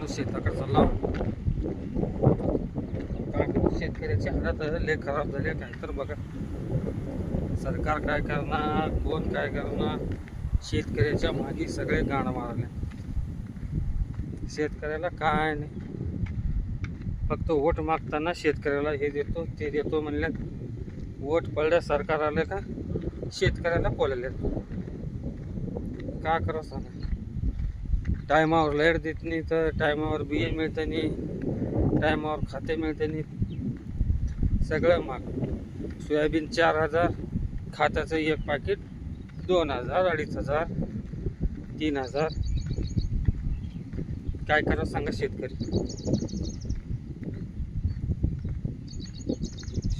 शेताकडे चालला. काय करू, शेतकऱ्याची हालत लय खराब झाली. काय तर बघा, सरकार काय करणार, कोण काय करणार. शेतकऱ्याच्या मागे सगळे गाणं मारले. शेतकऱ्याला काय नाही, फक्त वोट मागताना शेतकऱ्याला हे देतो ते देतो म्हणल्यात. वोट पडल्या सरकार आले का शेतकऱ्याला बोलले. काय करा सांगा. टायमावर लाईट देत नाही, तर टायमावर बिये मिळते नाही, टायमावर खाते मिळते नाही. सगळं माग. सोयाबीन 4000, खात्याचं एक पाकिट 2000, 2500, 3000. काय करा सांगा शेतकरी.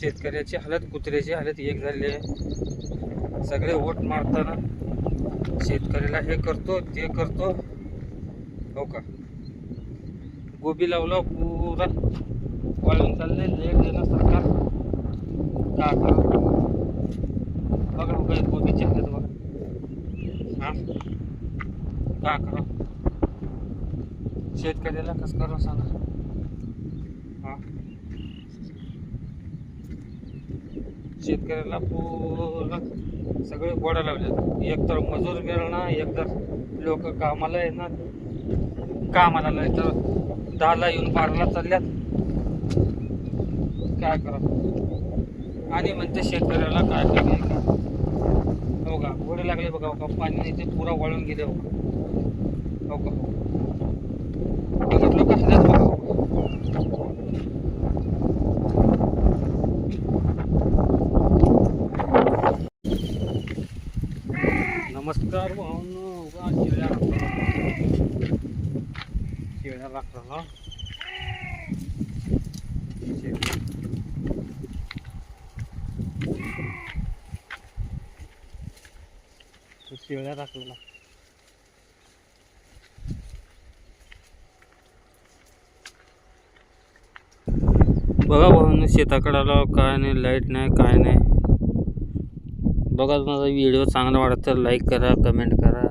शेतकऱ्याची हालत कुत्र्याची हालत एक झाली आहे. सगळे वोट मारताना शेतकऱ्याला हे करतो ते करतो. हो का, गोबी लावला पुरा वळून चालले. लेट देणं सरकार. का करा बघा बघा, गोबीची हालत बघा. हा, का करा शेतकऱ्याला कसं करा सांगा. हा, शेतकऱ्याला पूर्ण सगळे गोडा लावले. एकतर मजूर मिळणार, एकतर लोक कामाला येणार. कामाला नाही तर 10ला येऊन 12ला चालल्यात. काय करा. आणि म्हणते शेतकऱ्याला काय काय का. हो का, गोडे लागले बघा. हो का, पाणी ते पुरा वाळून गेले. हो का, हो का, लोक हल्ल्यात बघा. नमस्कार भाऊनो. शेळ्या लागतात. शेळ्या राखलेला बघा भाऊनो. शेताकडे आलो, काय नाही, लाईट नाही, काय नाही. बघा, माझा व्हिडिओ चांगला वाटत तर लाईक करा, कमेंट करा,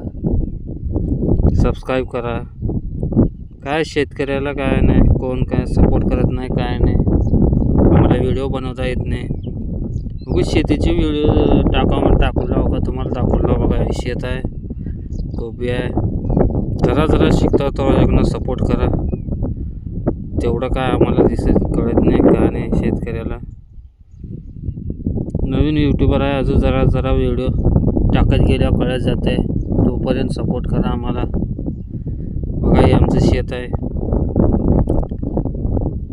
सबस्क्राईब करा. काय शेतकऱ्याला काय नाही, कोण काय सपोर्ट करत नाही, काय नाही. आम्हाला व्हिडिओ बनवता येत नाही. उगाच शेतीचे व्हिडिओ टाकावं टाकून लावा का तुम्हाला दाखवून लावा. बघा, शेत आहे, गोबी आहे. जरा शिकता तर सपोर्ट करा. तेवढं काय आम्हाला दिसत कळत नाही, काय नाही. शेतकऱ्याला नवीन यूट्यूबर आहे, अजून जरा व्हिडिओ टाकत गेल्यावर कळत जाते. तोपर्यंत सपोर्ट करा आम्हाला. बघा, हे आमचं शेत आहे.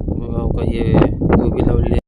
बघा, हे गोबी लावली.